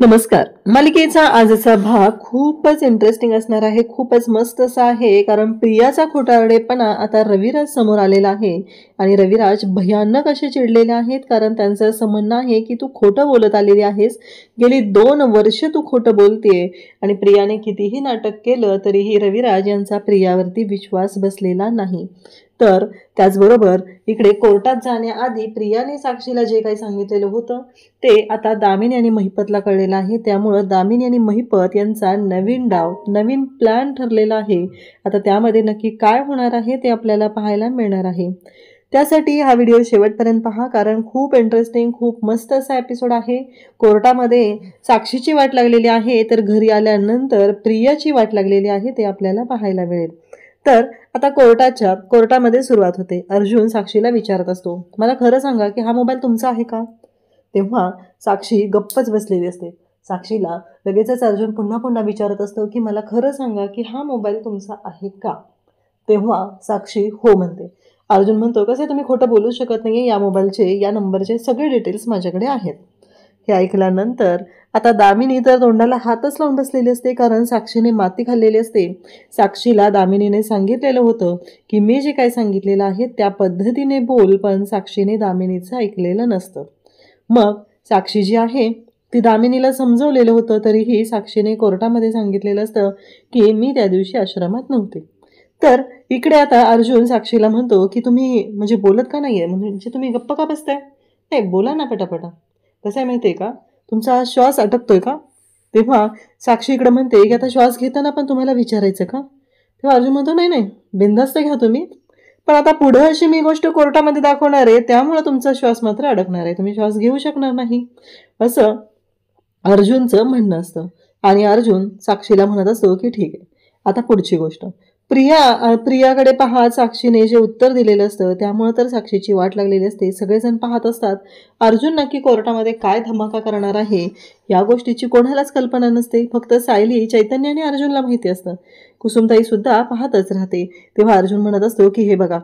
नमस्कार. मालिकेचा आजचा भाग खूपच इंटरेस्टिंग असणार आहे. खूपच मस्त असा आहे, कारण प्रियाचा खोटारडेपणा आता रविराज समोर आलेला आहे आणि रविराज भयानक असे चिडलेले आहेत, कारण त्यांचं असं म्हणणं आहे की तू खोटं बोलत आलेली आहेस. गेली 2 वर्ष तू खोटं बोलतेय आणि प्रियाने कितीही नाटक केलं तरीही रविराज यांचा प्रियावरती विश्वास बसलेला नाही. तर त्याचबरोबर इकडे कोर्टात जाण्याआधी प्रियाने साक्षीला जे काही सांगितलेलं होतं ते आता दामिनी आणि महिपतला कळलेलं आहे. त्यामुळं दामिनी आणि महिपत यांचा नवीन डाव, नवीन प्लॅन ठरलेला आहे. आता त्यामध्ये नक्की काय होणार आहे ते आपल्याला पाहायला मिळणार आहे. त्यासाठी हा व्हिडिओ शेवटपर्यंत पहा, कारण खूप इंटरेस्टिंग, खूप मस्त असा एपिसोड आहे. कोर्टामध्ये साक्षीची वाट लागलेली आहे, तर घरी आल्यानंतर प्रियाची वाट लागलेली आहे ते आपल्याला पाहायला मिळेल. तर आता कोर्टामध्ये सुरुवात होते. अर्जुन साक्षीला विचारत असतो, मला खरं सांगा की हा मोबाईल तुमचा आहे का? तेव्हा साक्षी गप्पच बसलेली असते. साक्षीला लगेचच अर्जुन पुन्हा पुन्हा विचारत असतो की मला खरं सांगा की हा मोबाईल तुमचा आहे का? तेव्हा साक्षी हो म्हणते. अर्जुन म्हणतो, कसे तुम्ही खोटं बोलू शकत नाही, या मोबाईलचे, या नंबरचे सगळे डिटेल्स माझ्याकडे आहेत. हे ऐकल्यानंतर आता दामिनी तर तोंडाला हातच लावून बसलेली असते, कारण साक्षीने माती खाल्लेली असते. साक्षीला दामिनीने सांगितलेलं होतं की मी जे काय सांगितलेलं आहे त्या पद्धतीने बोल, पण साक्षीने दामिनीचं ऐकलेलं नसतं. मग साक्षी जी आहे ती दामिनीला समजवलेलं होतं, तरीही साक्षीने कोर्टामध्ये सांगितलेलं असतं की मी त्या दिवशी आश्रमात नव्हते. तर इकडे आता अर्जुन साक्षीला म्हणतो की तुम्ही म्हणजे बोलत का नाहीये, म्हणजे तुम्ही गप्प का बसताय? नाही, बोला ना पटापटा. कसं आहे माहिती आहे का, तुमचा श्वास अटकतोय का? तेव्हा साक्षी इकडे म्हणते की आता श्वास घेताना पण तुम्हाला विचारायचं का? तेव्हा अर्जुन म्हणतो, नाही नाही, बिनधास्त घ्या तुम्ही, पण आता पुढे अशी मी गोष्ट कोर्टामध्ये दाखवणार आहे, त्यामुळे तुमचा श्वास मात्र अडकणार आहे, तुम्ही श्वास घेऊ शकणार नाही, असं अर्जुनचं म्हणणं असतं. आणि अर्जुन साक्षीला म्हणत असतो की ठीक आहे. आता पुढची गोष्ट, प्रियाकडे पाहत साक्षीने जे उत्तर दिलेलं असतं त्यामुळे तर साक्षीची वाट लागलेली असते. सगळेजण पाहत असतात अर्जुन नक्की कोर्टामध्ये काय धमाका करणार आहे. या गोष्टीची कोणालाच कल्पना नसते, फक्त सायली, चैतन्य आणि अर्जुनला माहिती असतं. कुसुमताई सुद्धा पाहतच राहते. तेव्हा अर्जुन म्हणत असतो की हे बघा,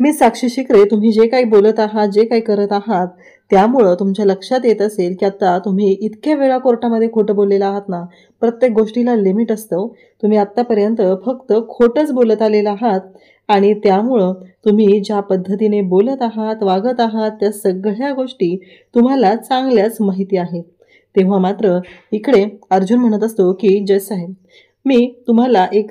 मी साक्षी शिकरे, तुम्ही जे काही बोलत आहात, जे काही करत आहात, त्यामुळं तुमच्या लक्षात येत असेल की आता तुम्ही इतक्या वेळा कोर्टामध्ये खोटं बोललेलं आहात ना. प्रत्येक गोष्टीला लिमिट असतं. तुम्ही आत्तापर्यंत फक्त खोटंच बोलत आलेला आहात आणि त्यामुळं तुम्ही ज्या पद्धतीने बोलत आहात, वागत आहात, त्या सगळ्या गोष्टी तुम्हाला चांगल्याच माहिती आहेत. तेव्हा मात्र इकडे अर्जुन म्हणत असतो की जज साहेब, मी तुम्हाला एक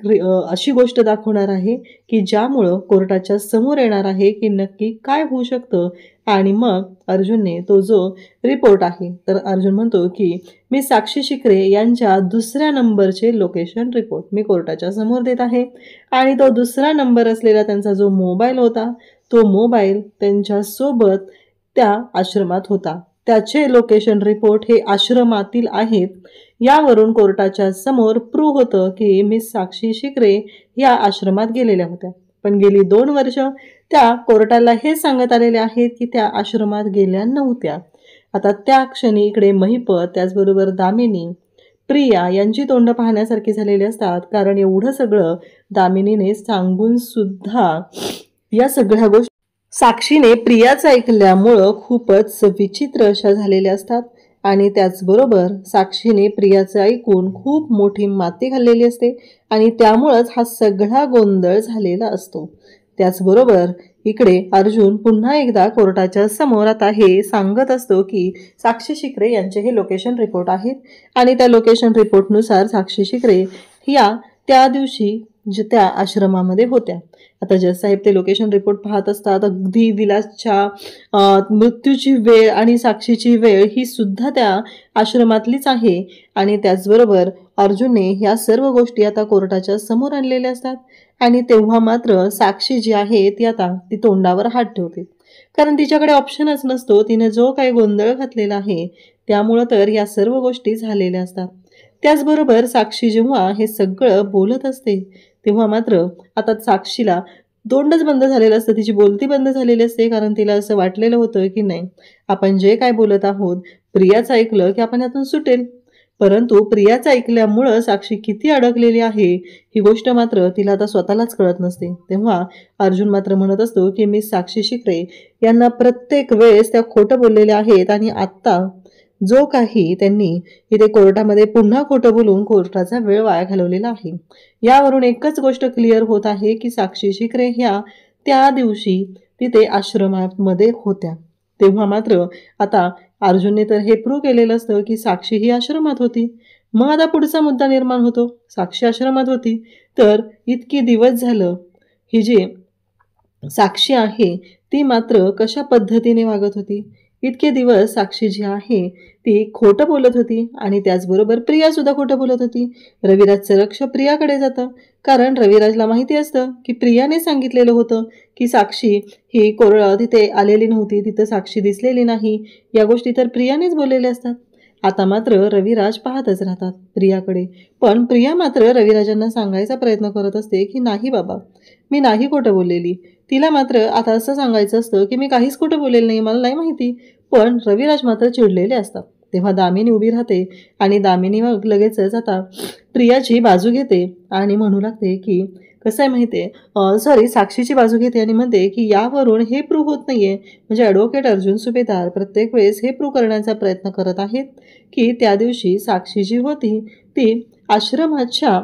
अशी गोष्ट दाखवणार आहे की ज्यामुळं कोर्टाच्या समोर येणार आहे की नक्की काय होऊ शकतं. आणि मग अर्जुनने तो जो रिपोर्ट आहे, तर अर्जुन म्हणतो की मी साक्षी शिकरे यांच्या दुसऱ्या नंबरचे लोकेशन रिपोर्ट मी कोर्टाच्या समोर देत आहे. आणि तो दुसरा नंबर असलेला त्यांचा जो मोबाईल होता, तो मोबाईल त्यांच्यासोबत त्या आश्रमात होता. त्याचे लोकेशन रिपोर्ट हे आश्रमातील आहेत. यावरून कोर्टाच्या समोर प्रूव्ह होतं की मिस साक्षी शिकरे या आश्रमात गेलेल्या होत्या, पण गेली 2 वर्ष त्या कोर्टाला हे सांगत आलेले आहेत की त्या आश्रमात गेल्या नव्हत्या. आता त्या क्षणी इकडे महिपत, त्याचबरोबर दामिनी, प्रिया यांची तोंड पाहण्यासारखी झालेली असतात, कारण एवढं सगळं दामिनीने सांगून सुद्धा या सगळ्या गोष्टी साक्षीने प्रियाचं ऐकल्यामुळं खूपच विचित्र अशा झालेल्या असतात. आणि त्याचबरोबर साक्षीने प्रियाचं ऐकून खूप मोठी माती खाल्लेली असते आणि त्यामुळंच हा सगळा गोंधळ झालेला असतो. त्याचबरोबर इकडे अर्जुन पुन्हा एकदा कोर्टाच्या समोर आता हे सांगत असतो की साक्षी शिकरे यांचे हे लोकेशन रिपोर्ट आहेत आणि त्या लोकेशन रिपोर्टनुसार साक्षी शिकरे या त्या दिवशी त्या आश्रमामध्ये होत्या. आता जज साहेब ते लोकेशन रिपोर्ट पाहत असतात. अगदी विलासच्या मृत्यूची वेळ आणि साक्षीची वेळ ही सुद्धा त्या आश्रमातलीच आहे. आणि त्याचबरोबर अर्जुनने ह्या सर्व गोष्टी आता कोर्टाच्या समोर आणलेल्या असतात. आणि तेव्हा मात्र साक्षी जी आहे ती तोंडावर हात ठेवते, कारण तिच्याकडे ऑप्शनच नसतो. तिने जो काही गोंधळ घातलेला आहे त्यामुळं तर या सर्व गोष्टी झालेल्या असतात. त्याचबरोबर साक्षी जेव्हा हे सगळं बोलत असते तेव्हा मात्र आता साक्षीला तोंडच बंद झालेलं असतं, तिची बोलती बंद झालेली असते, कारण तिला असं वाटलेलं होतं की नाही, आपण जे काय बोलत आहोत प्रियाचं ऐकलं की आपण यातून सुटेल. परंतु प्रियाचं ऐकल्यामुळं साक्षी किती अडकलेली आहे ही गोष्ट मात्र तिला आता स्वतःलाच कळत नसते. तेव्हा अर्जुन मात्र म्हणत असतो की मी साक्षी शिकरे यांना प्रत्येक वेळेस त्या खोटं बोललेल्या आहेत आणि आत्ता जो काही त्यांनी इथे कोर्टामध्ये पुन्हा खोटं बोलून कोर्टाचा वेळ वाया घालवलेला आहे. यावरून एकच गोष्ट क्लिअर होत आहे की साक्षी शिकरे ह्या त्या दिवशी तिथे आश्रमामध्ये होत्या. तेव्हा मात्र आता अर्जुनने तर हे प्रूव्ह केलेलं असतं की साक्षी ही आश्रमात होती. मग आता पुढचा मुद्दा निर्माण होतो, साक्षी आश्रमात होती तर इतकी दिवस झालं ही जी साक्षी आहे ती मात्र कशा पद्धतीने वागत होती. इतके दिवस साक्षी जी आहे ती खोटं बोलत होती आणि त्याचबरोबर प्रिया सुद्धा खोटं बोलत होती. रविराजचं लक्ष प्रियाकडे जातं, कारण रविराजला माहिती असतं की प्रियाने सांगितलेलं होतं की साक्षी ही तिथे आलेली नव्हती, तिथं साक्षी दिसलेली नाही. या गोष्टी तर प्रियानेच बोललेल्या असतात. आता मात्र रविराज पाहतच राहतात प्रियाकडे, पण प्रिया मात्र रविराजांना सांगायचा प्रयत्न करत असते की नाही बाबा, मी नाही खोटं बोललेली. तिला मात्र आता असं सांगायचं असतं की मी काहीच खोटं बोललेलं नाही, मला नाही माहिती. पण रविराज मात्र चिडलेले असतात. तेव्हा दामिनी उभी राहते आणि दामिनी मग लगेचच आता प्रियाची बाजू घेते आणि म्हणू लागते की कसं आहे माहिती आहे, साक्षीची बाजू घेते आणि म्हणते की यावरून हे प्रूव्ह होत नाहीये, म्हणजे ॲडव्होकेट अर्जुन सुभेदार प्रत्येक वेळेस हे प्रूव्ह करण्याचा प्रयत्न करत आहेत की त्या दिवशी साक्षी जी होती ती आश्रमाच्या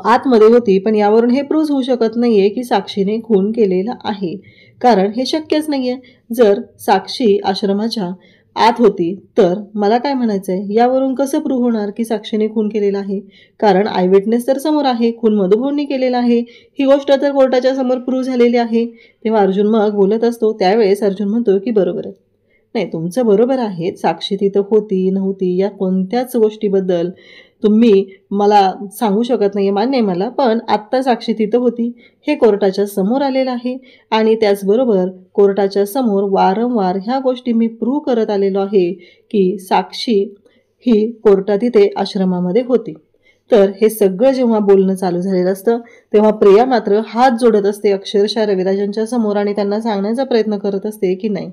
आतमध्ये होती. पण यावरून हे प्रूव्ह होऊ शकत नाहीये की साक्षीने खून केलेला आहे, कारण हे शक्यच नाहीये. जर साक्षी आश्रमाच्या आत होती तर मला काय म्हणायचं आहे, यावरून कसं प्रूव्ह होणार की साक्षीने खून केलेला आहे, कारण आय विटनेस तर समोर आहे, खून मधुभाऊंनी केलेला आहे, ही गोष्ट तर कोर्टाच्या समोर प्रूव्ह झालेली आहे. तेव्हा अर्जुन मग बोलत असतो, त्यावेळेस अर्जुन म्हणतो की बरोबर आहे, नाही तुमचं बरोबर आहे, साक्षी तिथं होती नव्हती या कोणत्याच गोष्टीबद्दल तुम्ही मला सांगू शकत नाही, मान्य आहे मला, पण आत्ता साक्षी तिथं होती हे कोर्टाच्या समोर आलेलं आहे. आणि त्याचबरोबर कोर्टाच्या समोर वारंवार ह्या गोष्टी मी प्रूव्ह करत आलेलो आहे की साक्षी ही कोर्टात इथे आश्रमामध्ये होती. तर हे सगळं जेव्हा बोलणं चालू झालेलं असतं तेव्हा प्रिया मात्र हात जोडत असते अक्षरशः रविराजांच्या समोर आणि त्यांना सांगण्याचा प्रयत्न करत असते की नाही,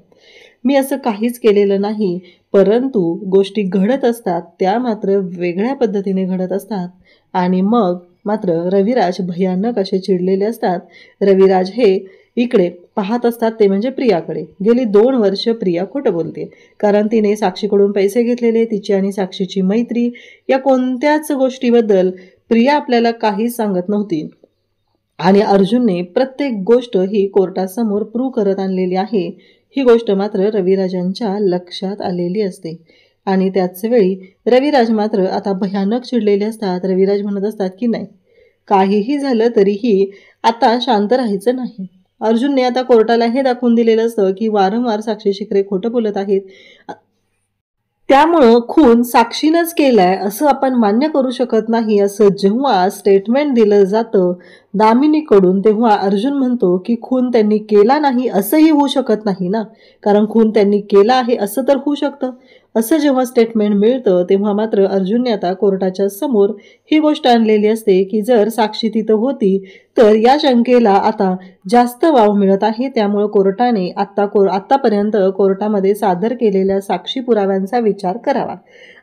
मी असं काहीच केलेलं नाही, परंतु गोष्टी घडत असतात त्या मात्र वेगळ्या पद्धतीने घडत असतात. आणि मग मात्र रविराज भयानक असे चिडलेले असतात. रविराज हे इकडे पाहत असतात ते म्हणजे प्रियाकडे. गेली 2 वर्ष प्रिया खोटं बोलते, कारण तिने साक्षीकडून पैसे घेतलेले, तिची आणि साक्षीची मैत्री या कोणत्याच गोष्टीबद्दल प्रिया आपल्याला काहीच सांगत नव्हती. आणि अर्जुनने प्रत्येक गोष्ट ही कोर्टासमोर प्रूव्ह करत आणलेली आहे, ही गोष्ट मात्र रविराजांच्या लक्षात आलेली असते. आणि त्याच वेळी रविराज मात्र आता भयानक चिडलेले असतात. रविराज म्हणत असतात की नाही, काहीही झालं तरीही आता शांत राहायचं नाही. अर्जुनने आता कोर्टाला हे दाखवून दिलेलं असतं की वारंवार साक्षी शिकरे खोटं बोलत आहेत, त्यामुळं खून साक्षीनंच केलाय असं आपण मान्य करू शकत नाही. असं जेव्हा स्टेटमेंट दिलं जातं दामिनीकडून तेव्हा अर्जुन म्हणतो की खून त्यांनी केला नाही असंही होऊ शकत नाही ना, कारण खून त्यांनी केला आहे असं तर होऊ शकतं. असं जेव्हा स्टेटमेंट मिळतं तेव्हा मात्र अर्जुनने आता कोर्टाच्या समोर ही गोष्ट आणलेली असते की जर साक्षी तिथं होती तर या शंकेला आता जास्त वाव मिळत आहे. त्यामुळे कोर्टाने आत्तापर्यंत कोर्टामध्ये सादर केलेल्या साक्षी पुराव्यांचा विचार करावा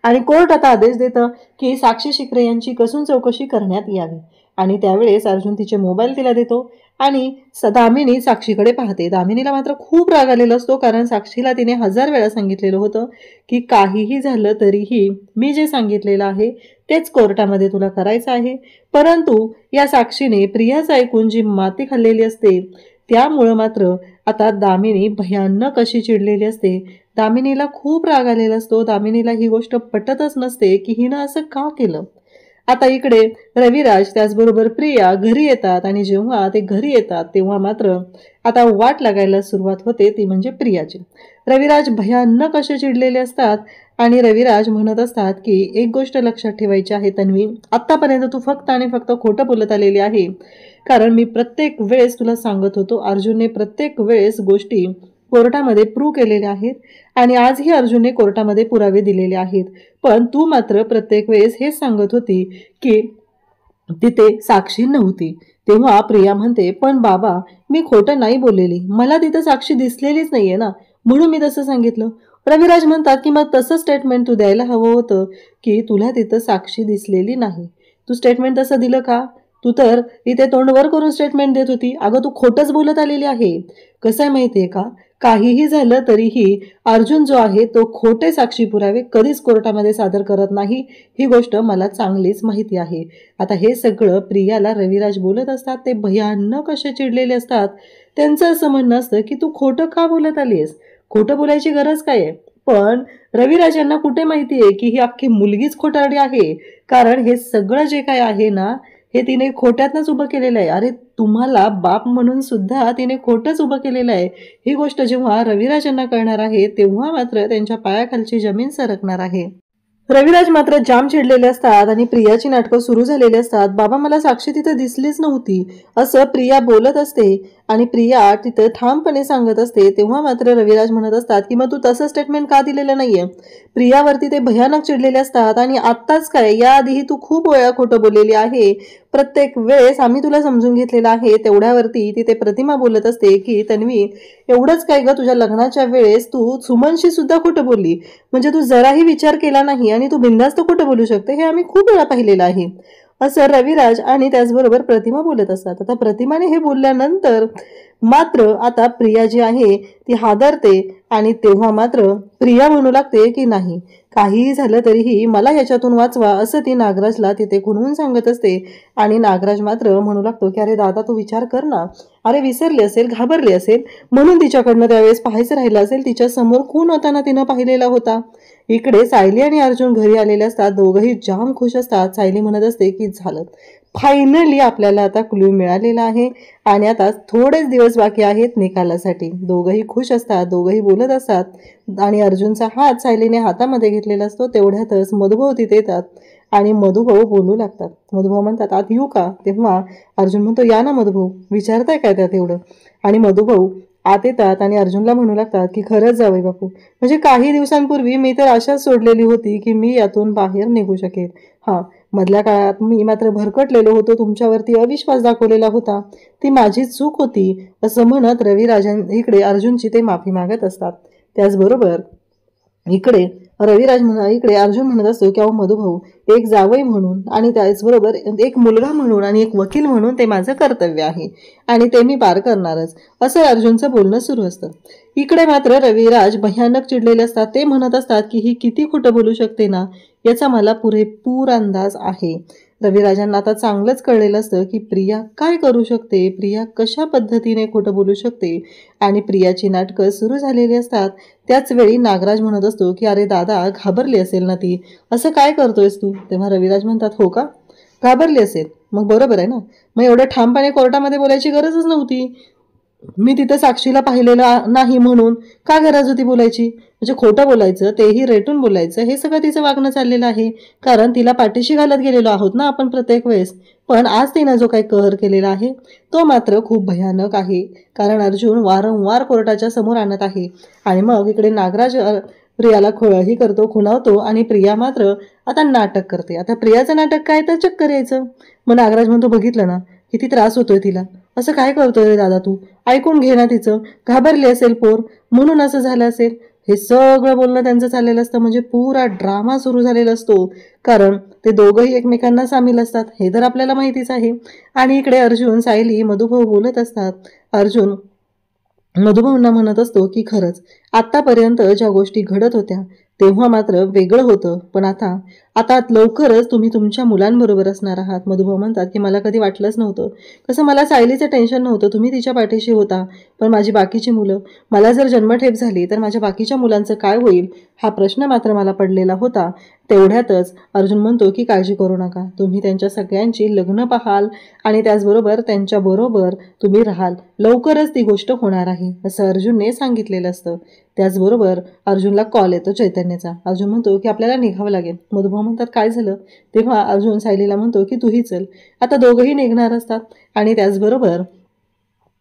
आणि कोर्ट आता आदेश देतं की साक्षी शिकरे यांची कसून चौकशी करण्यात यावी. आणि त्यावेळेस अर्जुन तिचे मोबाईल तिला देतो आणि दामिनी साक्षीकडे पाहते. दामिनीला मात्र खूप राग आलेला असतो, कारण साक्षीला तिने 1000 वेळा सांगितलेलं होतं की काहीही झालं तरीही मी जे सांगितलेलं आहे तेच कोर्टामध्ये तुला करायचं आहे. परंतु या साक्षीने प्रियाचं ऐकून जी माती खाल्लेली असते त्यामुळं मात्र आता दामिनी भयानक अशी चिडलेली असते. दामिनीला खूप राग आलेला असतो. दामिनीला ही गोष्ट पटतच नसते की हिनं असं का केलं. आता इकडे रविराज त्याचबरोबर प्रिया घरी येतात आणि जेव्हा ते घरी येतात तेव्हा मात्र आता वाट लागायला सुरुवात होते, ती म्हणजे प्रियाची. रविराज भयानक असे चिडलेले असतात आणि रविराज म्हणत असतात की एक गोष्ट लक्षात ठेवायची आहे तन्वी, आत्तापर्यंत तू फक्त आणि फक्त खोटं बोलत आलेली आहे, कारण मी प्रत्येक वेळेस तुला सांगत होतो, अर्जुनने प्रत्येक वेळेस गोष्टी कोर्टामध्ये प्रूव्ह केलेले आहेत आणि आजही अर्जुनने कोर्टामध्ये पुरावे दिलेले आहेत, पण तू मात्र प्रत्येक वेळेस हेच सांगत होती की तिथे साक्षी नव्हती. तेव्हा प्रिया म्हणते, पण बाबा मी खोटं नाही बोललेली, मला तिथं साक्षी दिसलेलीच नाहीये ना, म्हणून मी तसं सांगितलं. रविराज म्हणतात की मग तसं स्टेटमेंट तू द्यायला हवं होतं की तुला तिथं साक्षी दिसलेली नाही. तू स्टेटमेंट तसं दिलं का, तू तर इथे तोंड वर करून स्टेटमेंट देत होती. अगं तू खोटंच बोलत आलेली आहे. कसं आहे माहितीये का, काहीही झालं तरीही अर्जुन जो आहे तो खोटे साक्षी पुरावे कधीच कोर्टामध्ये सादर करत नाही. ही गोष्ट मला चांगलीच माहिती आहे. आता हे सगळं प्रियाला रविराज बोलत असतात. ते भयानक असे चिडलेले असतात. त्यांचं असं म्हणणं असतं की तू खोटं का बोलत आलीस, खोटं बोलायची गरज काय आहे. पण रविराज यांना कुठे माहितीये की ही अख्खी मुलगीच खोटारडी आहे. कारण हे सगळं जे काय आहे ना, हे तिने खोट्यातनंच उभं केलेलं आहे. अरे तुम्हाला बाप म्हणून सुद्धा तिने खोटंच उभं केलेलं आहे. ही गोष्ट जेव्हा रविराज यांना कळणार आहे तेव्हा मात्र त्यांच्या पायाखालची जमीन सरकणार आहे. रविराज मात्र जाम चिडलेले असतात आणि प्रियाची नाटकं सुरू झालेली असतात. बाबा मला साक्षी तिथे दिसलीच नव्हती असं प्रिया बोलत असते आणि प्रिया तिथं ठामपणे सांगत असते. तेव्हा मात्र रविराज म्हणत असतात की मग तू तसं स्टेटमेंट का दिलेलं नाहीये. प्रियावरती ते भयानक चिडलेले असतात आणि आत्ताच काय, याआधीही तू खूप वेळा खोटं बोललेली आहे. प्रत्येक वेळेस आम्ही तुला समजून घेतलेलं आहे. तेवढ्यावरती तिथे प्रतिमा बोलत असते की तन्वी एवढंच काय ग, तुझ्या लग्नाच्या वेळेस तू सुमनशी सुद्धा खोटं बोलली. म्हणजे तू जराही विचार केला नाही आणि तू बिनधास्त खोटं बोलू शकते, हे आम्ही खूप वेळा पाहिलेलं आहे असं रविराज आणि त्याचबरोबर प्रतिमा बोलत असतात. आता प्रतिमाने हे बोलल्यानंतर मात्र आता प्रिया जी आहे ती हादरते आणि तेव्हा मात्र प्रिया म्हणू लागते की नाही, काहीही झालं तरीही मला याच्यातून वाचवा असं ती नागराजला तिथे खुणवून सांगत असते. आणि नागराज मात्र म्हणू लागतो की अरे दादा तू विचार कर ना, अरे विसरली असेल, घाबरली असेल म्हणून तिच्याकडनं त्यावेळेस पाहायचं राहिलं असेल. तिच्या समोर खून होताना तिनं पाहिलेला होता. इकडे सायली आणि अर्जुन घरी आलेले असतात. दोघंही जाम खुश असतात. सायली म्हणत असते की झालं, फायनली आपल्याला आता क्लू मिळालेला आहे आणि आता थोडेच दिवस बाकी आहेत निकालासाठी. दोघंही खुश असतात, दोघंही बोलत असतात आणि अर्जुनचा हात सायलीने हातामध्ये घेतलेला असतो. तेवढ्यातच मधुभाऊ तिथे येतात आणि मधुभाऊ बोलू लागतात. मधुभाऊ म्हणतात आत येऊ का. तेव्हा अर्जुन म्हणतो या ना मधुभाऊ, विचारताय काय त्यात एवढं. आणि मधुभाऊ आत येतात आणि अर्जुनला म्हणू लागतात की खरंच जावई बापू, म्हणजे काही दिवसांपूर्वी मी तर आशाच सोडलेली होती की मी यातून बाहेर निघू शकेल. हां, मधल्या काळात मी मात्र भरकटलेलो होतो, तुमच्यावरती अविश्वास दाखवलेला होता, ती माझी चूक होती असं म्हणत रविराजन इकडे अर्जुनची ते माफी मागत असतात. त्याचबरोबर इकडे इकडे अर्जुन म्हणत असतो की अहो मधुभाऊ, एक जावई म्हणून आणि त्याचबरोबर एक मुलगा म्हणून आणि एक वकील म्हणून ते माझं कर्तव्य आहे आणि ते मी पार करणारच असं अर्जुनचं बोलणं सुरू असतं. इकडे मात्र रविराज भयानक चिडलेले असतात. ते म्हणत असतात की ही किती खोटं बोलू शकते ना, याचा मला पुरेपूर अंदाज आहे. रविराजांना आता चांगलंच कळलेलं असतं की प्रिया काय करू शकते, प्रिया कशा पद्धतीने खोटं बोलू शकते आणि प्रियाची नाटकं सुरू झालेली असतात. त्याच वेळी नागराज म्हणत असतो की अरे दादा घाबरली असेल ना ती, असं काय करतोयस तू. तेव्हा रविराज म्हणतात हो का, घाबरली असेल मग बरोबर आहे ना, मग एवढं ठामपणे कोर्टामध्ये बोलायची गरजच नव्हती. मी तिथं साक्षीला पाहिलेलं नाही म्हणून का गरज होती बोलायची. म्हणजे खोटं बोलायचं, तेही रेटून बोलायचं, हे सगळं तिचं वागणं चाललेलं आहे. कारण तिला पाठीशी घालत गेलेलो आहोत ना आपण प्रत्येक वेळेस. पण आज तिनं जो काही कहर केलेला आहे तो मात्र खूप भयानक आहे. कारण अर्जुन वारंवार कोर्टाच्या समोर आणत आहे आणि मग इकडे नागराज प्रियाला ही करतो, खुणावतो आणि प्रिया मात्र आता नाटक करते. आता प्रियाचं नाटक काय तर चक्कर यायचं. मग नागराज म्हणतो बघितलं ना किती त्रास होतोय तिला, असं काय करतोय दादा तू, ऐकून घे ना तिचं, घाबरली असेल पोर म्हणून असं झालं असेल. हे सगळं बोलणं त्यांचं चाललेलं असतं. म्हणजे पुरा ड्रामा सुरू झालेला असतो. कारण ते दोघंही एकमेकांना सामील असतात हे तर आपल्याला माहितीच आहे. आणि इकडे अर्जुन सायली मधुभाऊ बोलत असतात. अर्जुन मधुभाऊंना म्हणत असतो की खरंच आतापर्यंत ज्या गोष्टी घडत होत्या तेव्हा मात्र वेगळं होतं, पण आता आता लवकरच तुम्ही तुमच्या मुलांबरोबर असणार आहात. मधुभाऊ म्हणतात की मला कधी वाटलंच नव्हतं, कसं मला सायलीचं टेन्शन नव्हतं, तुम्ही तिच्या पाठीशी होता, पण माझी बाकीची मुलं, मला जर जन्मठेप झाली तर माझ्या बाकीच्या मुलांचं काय होईल हा प्रश्न मात्र मला पडलेला होता. तेवढ्यातच अर्जुन म्हणतो की काळजी करू नका, तुम्ही त्यांच्या सगळ्यांची लग्न पाहाल आणि त्याचबरोबर त्यांच्याबरोबर तुम्ही राहाल, लवकरच ती गोष्ट होणार आहे असं अर्जुनने सांगितलेलं असतं. त्याचबरोबर अर्जुनला कॉल येतो चैतन्याचा. अर्जुन म्हणतो की आपल्याला निघावं लागेल. मधुभाऊ म्हणतात काय झालं. तेव्हा अर्जुन सायलीला म्हणतो की तूही चल. आता दोघंही निघणार असतात आणि त्याचबरोबर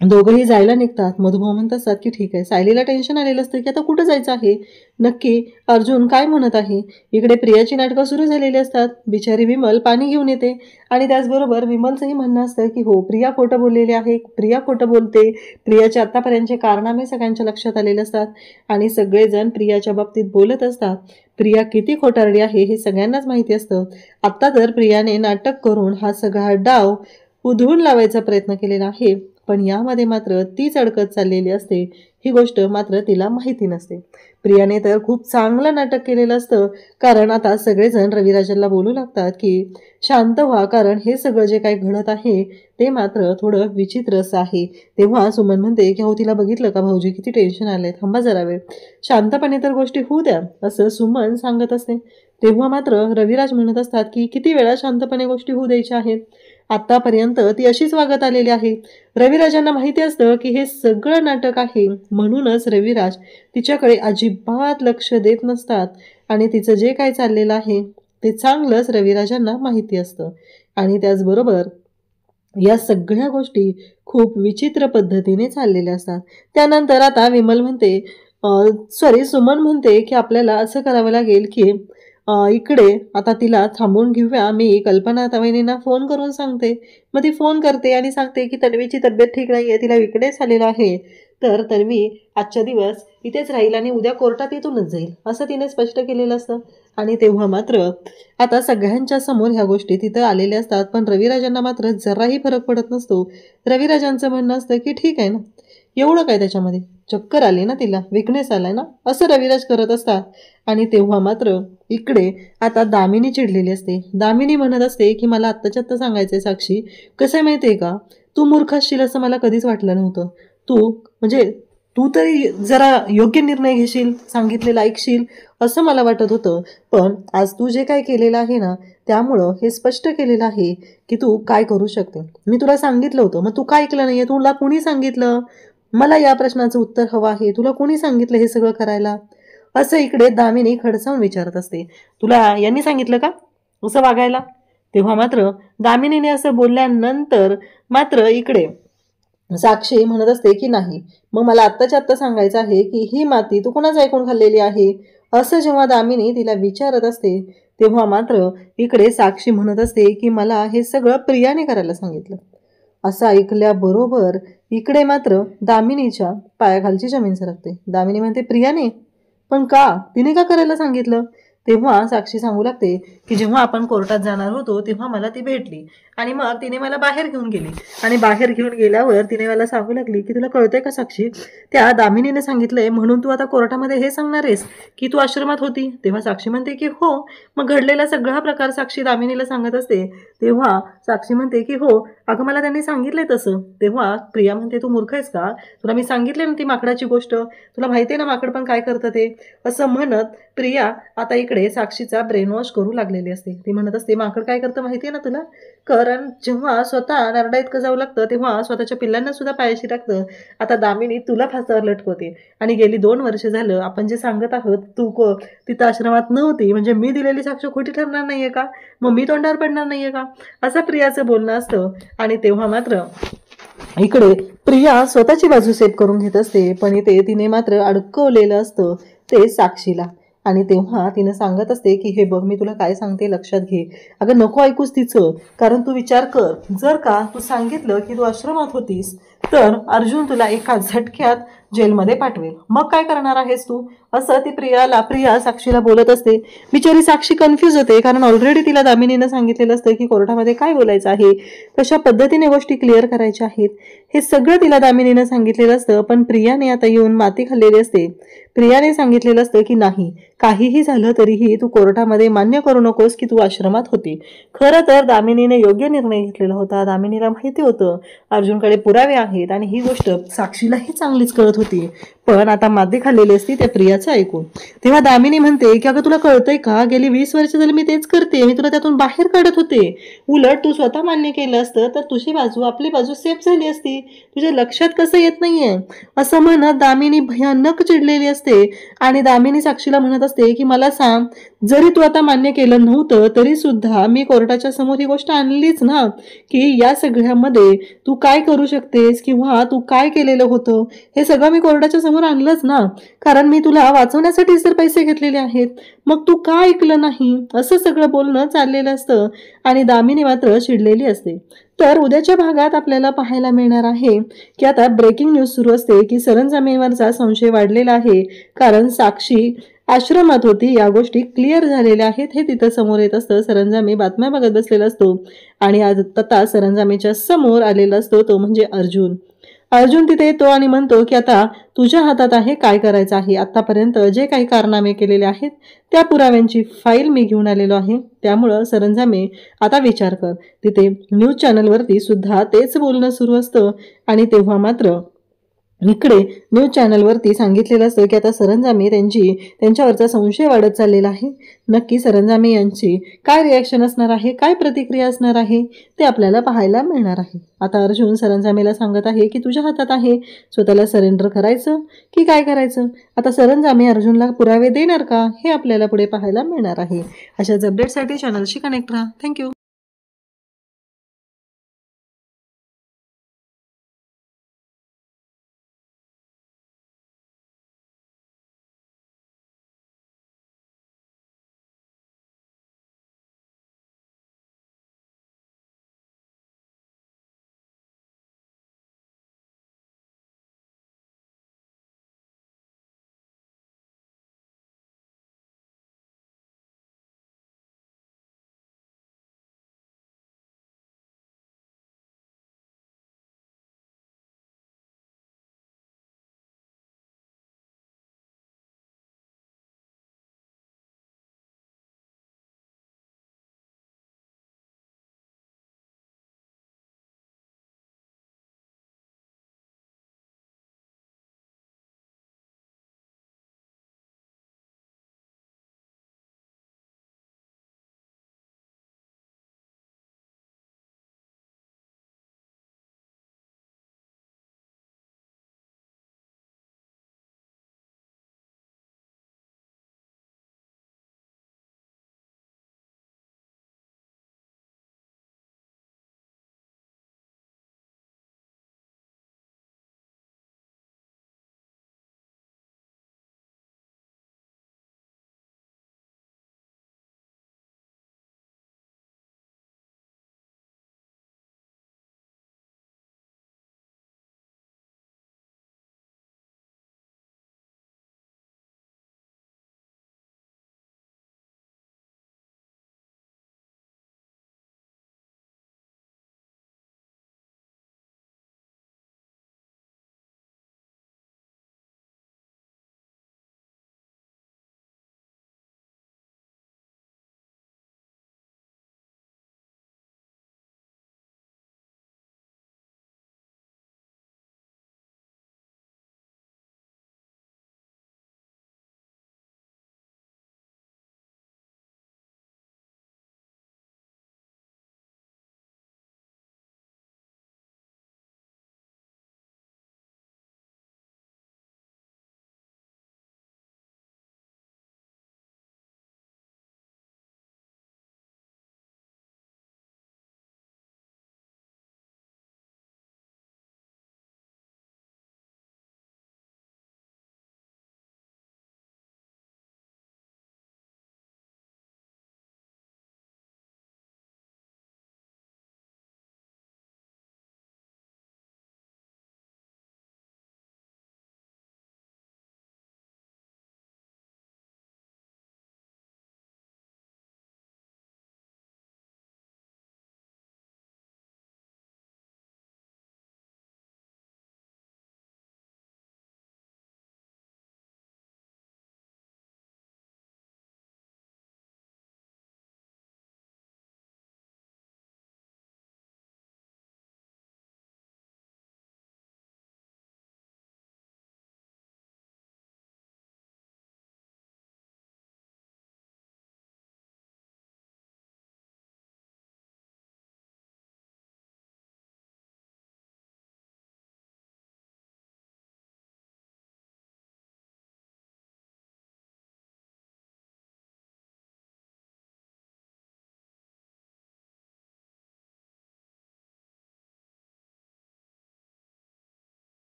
दोघंही जायला निघतात. मधुभाऊ म्हणत असतात की ठीक आहे. सायलीला टेन्शन आलेलं असतं की आता कुठं जायचं आहे, नक्की अर्जुन काय म्हणत आहे. इकडे प्रियाची नाटकं सुरू झालेली असतात. बिचारी विमल पाणी घेऊन येते आणि त्याचबरोबर विमलचंही म्हणणं असतं की हो प्रिया खोटं बोललेली आहे, प्रिया खोटं बोलते. प्रियाचे आत्तापर्यंतचे कारनामे सगळ्यांच्या लक्षात आलेले असतात आणि सगळेजण प्रियाच्या बाबतीत बोलत असतात. प्रिया किती खोटारडी आहे हे सगळ्यांनाच माहिती असतं. आत्ता तर प्रियाने नाटक करून हा सगळा डाव उधळून लावायचा प्रयत्न केलेला आहे, पण यामध्ये मात्र तीच अडकत चाललेली असते. ही गोष्ट मात्र तिला माहिती नसते. प्रियाने तर खूप चांगलं नाटक केलेलं असतं, कारण आता सगळेजण रविराजनला बोलू लागतात की शांत व्हा, कारण हे सगळं जे काही घडत आहे ते मात्र थोडं विचित्रच आहे. तेव्हा सुमन म्हणते की हो, तिला बघितलं का भाऊजी किती टेन्शन आलंय, थांबा जरा वेळ, शांतपणे तर गोष्टी होऊ द्या, असं सुमन सांगत असते. तेव्हा मात्र रविराज म्हणत असतात की किती वेळा शांतपणे गोष्टी होऊ द्यायच्या आहेत, आतापर्यंत ती अशीच वागत आलेली आहे. रविराजांना माहिती असतं की हे सगळं नाटक आहे, म्हणूनच रविराज तिच्याकडे अजिबात लक्ष देत नसतात आणि तिचं जे काय चाललेलं आहे ते चांगलंच रविराजांना माहिती असतं. आणि त्याचबरोबर या सगळ्या गोष्टी खूप विचित्र पद्धतीने चाललेल्या असतात. त्यानंतर आता विमल म्हणते, सुमन म्हणते की आपल्याला असं करावं लागेल की इकडे आता तिला थांबवून घेऊया, मी कल्पना वहिनींना फोन करून सांगते. मग ती फोन करते आणि सांगते की तन्वीची तब्येत ठीक नाही आहे, तिला विकनेस आलेला आहे, तर तन्वी आजच्या दिवस इथेच राहील आणि उद्या कोर्टात इथूनच जाईल, असं तिने स्पष्ट केलेलं असतं. आणि तेव्हा मात्र आता सगळ्यांच्या समोर ह्या गोष्टी तिथं आलेल्या असतात, पण रविराजांना मात्र जराही फरक पडत नसतो. रविराजांचं म्हणणं असतं की ठीक आहे ना, एवढं काय त्याच्यामध्ये, चक्कर आली ना तिला, विकनेस आलाय ना, असं रविराज करत असतात. आणि तेव्हा मात्र इकडे आता दामिनी चिडलेली असते. दामिनी म्हणत असते की मला आत्ताच्या आत्ता सांगायचंय साक्षी, कसं आहे माहिती आहे का, तू मूर्ख असशील असं मला कधीच वाटलं नव्हतं. तू तरी जरा योग्य निर्णय घेशील, सांगितलेलं ऐकशील असं मला वाटत होतं, पण आज तू जे काय केलेलं आहे ना, त्यामुळं हे स्पष्ट केलेलं आहे की तू काय करू शकते. मी तुला सांगितलं होतं, मग तू काय ऐकलं नाहीये, तुला कुणी सांगितलं, मला या प्रश्नाचं उत्तर हवं आहे, तुला कोणी सांगितलं हे सगळं करायला, असं इकडे दामिनी खडसावून विचारत असते. तुला यांनी सांगितलं का असं वागायला? तेव्हा मात्र दामिनीने असं बोलल्यानंतर मात्र इकडे साक्षी म्हणत असते की नाही, मग मला आत्ताच्या आत्ता सांगायचं आहे की ही माती तू कोणाच ऐकून खाल्लेली आहे, असं जेव्हा दामिनी तिला विचारत असते तेव्हा मात्र इकडे साक्षी म्हणत असते की मला हे सगळं प्रियाने करायला सांगितलं. असं ऐकल्याबरोबर इकडे मात्र दामिनीच्या पायाखालची जमीन सरकते. दामिनी म्हणते, प्रियाने? पण का, तिने का करायला सांगितलं? तेव्हा साक्षी सांगू लागते की जेव्हा आपण कोर्टात जाणार होतो तेव्हा मला ती भेटली आणि मग तिने मला बाहेर घेऊन गेली आणि बाहेर घेऊन गेल्यावर तिने मला सांगू लागली की तुला कळतंय का साक्षी, त्या दामिनीने सांगितलंय म्हणून तू आता कोर्टामध्ये हे सांगणार आहेस की तू आश्रमात होती. तेव्हा साक्षी म्हणते की हो. मग घडलेला सगळा प्रकार साक्षी दामिनीला सांगत असते. तेव्हा साक्षी म्हणते की हो अगं, मला त्यांनी सांगितलंय तसं. तेव्हा प्रिया म्हणते, तू मूर्ख आहेस का, तुला मी सांगितले ना ती माकडाची गोष्ट, तुला माहिती आहे ना माकड पण काय करतं ते, असं म्हणत प्रिया आता इकडे साक्षीचा ब्रेन वॉश करू लागलेली असते. ती म्हणत असते, माकड काय करतं माहिती आहे ना तुला, कारण जेव्हा स्वतः नरडा इतकं जाऊ लागतं तेव्हा स्वतःच्या पिल्लांना सुद्धा पायाशी टाकतं. आता दामिनी तुला फासावर लटकवते आणि गेली 2 वर्ष झालं आपण जे सांगत आहोत तू तिथं आश्रमात नव्हती म्हणजे मी दिलेली साक्ष खोटी ठरणार नाहीये का, मग मी तोंडावर पडणार नाहीये का, असं प्रियाचं बोलणं असतं. आणि तेव्हा मात्र इकडे प्रिया स्वतःची बाजू सेट करून घेत असते, पण इथे तिने मात्र अडकवलेलं असतं ते साक्षीला. आणि तेव्हा तिने सांगत असते की हे बघ, मी तुला काय सांगते लक्षात घे, अगं नको ऐकूस तिचं, कारण तू विचार कर, जर का तू सांगितलं की तू आश्रमात होतीस तर अर्जुन तुला एका झटक्यात जेलमध्ये पाठवेल, मग काय करणार आहेस तू, असं ती प्रिया साक्षीला बोलत असते. बिचारी साक्षी कन्फ्यूज होते, कारण ऑलरेडी तिला दामिनीनं सांगितलेलं असतं की कोर्टामध्ये काय बोलायचं आहे, कशा पद्धतीने गोष्टी क्लिअर करायच्या आहेत, हे सगळं तिला दामिनीनं सांगितलेलं असतं. पण प्रियाने आता येऊन माती खाल्लेली असते. प्रियाने सांगितलेलं असतं की नाही, काहीही झालं तरीही तू कोर्टामध्ये मान्य करू नकोस की तू आश्रमात होती. खरं तर दामिनीने योग्य निर्णय घेतलेला होता. दामिनीला माहिती होतं अर्जुनकडे पुरावे आहेत आणि ही गोष्ट साक्षीलाही चांगलीच कळत होती, पण आता माती खाल्लेली असती त्या प्रियाचं ऐकून. तेव्हा दामिनी म्हणते की अगं तुला कळतंय का, गेली 20 वर्ष झाली मी तेच करते, मी तुला त्यातून बाहेर काढत होते, उलट तू स्वतः मान्य केलं असतं तर तुझी बाजू आपली बाजू सेफ झाली असती, तुझ्या लक्षात कसं येत नाहीये, असं म्हणत दामिनी भयानक चिडलेली असते. आणि दामिनी साक्षीला म्हणत असते की मला सांग, जरी तू आता मान्य केलं नव्हतं तरी सुद्धा मी कोर्टाच्या समोर ही गोष्ट आणलीच ना की या सगळ्यामध्ये तू काय करू शकतेस किंवा तू काय केलेलं होतं, हे सगळं मी कोर्टाच्या समोर आणलंच ना, कारण मी तुला वाचवण्यासाठीच तर पैसे घेतलेले आहेत, मग तू का ऐकलं नाही, असं सगळं बोलणं चाललेलं असतं. आणि दामिनी मात्र चिडलेली असते. तर उद्याच्या भागात आपल्याला पाहायला मिळणार आहे की आता ब्रेकिंग न्यूज सुरू असते की सरंजामेवरचा संशय वाढलेला आहे, कारण साक्षी आश्रमात होती या गोष्टी क्लिअर झालेल्या आहेत हे तिथं समोर येत असतं. सरंजामी बातम्या बघत बसलेला असतो आणि आज तथा सरंजामीच्या समोर आलेला असतो तो म्हणजे अर्जुन. अर्जुन तिथे येतो आणि म्हणतो की आता तुझ्या हातात आहे काय करायचं आहे. आतापर्यंत जे काही कारनामे केलेले आहेत त्या पुराव्यांची फाईल मी घेऊन आलेलो आहे. त्यामुळं सरंजामे आता विचार कर. तिथे न्यूज चॅनलवरती सुद्धा तेच बोलणं सुरू असतं आणि तेव्हा मात्र इकडे न्यूज चॅनलवरती सांगितलेलं असतं की आता सरंजामे त्यांच्यावरचा संशय वाढत चाललेला आहे. नक्की सरंजामे यांची काय रिॲक्शन असणार आहे, काय प्रतिक्रिया असणार आहे ते आपल्याला पाहायला मिळणार आहे. आता अर्जुन सरंजामेला सांगत आहे की तुझ्या हातात आहे स्वतःला सरेंडर करायचं की काय करायचं. आता सरंजामे अर्जुनला पुरावे देणार का हे आपल्याला पुढे पाहायला मिळणार आहे. अशाच अपडेटसाठी चॅनलशी कनेक्ट राहा. थँक्यू.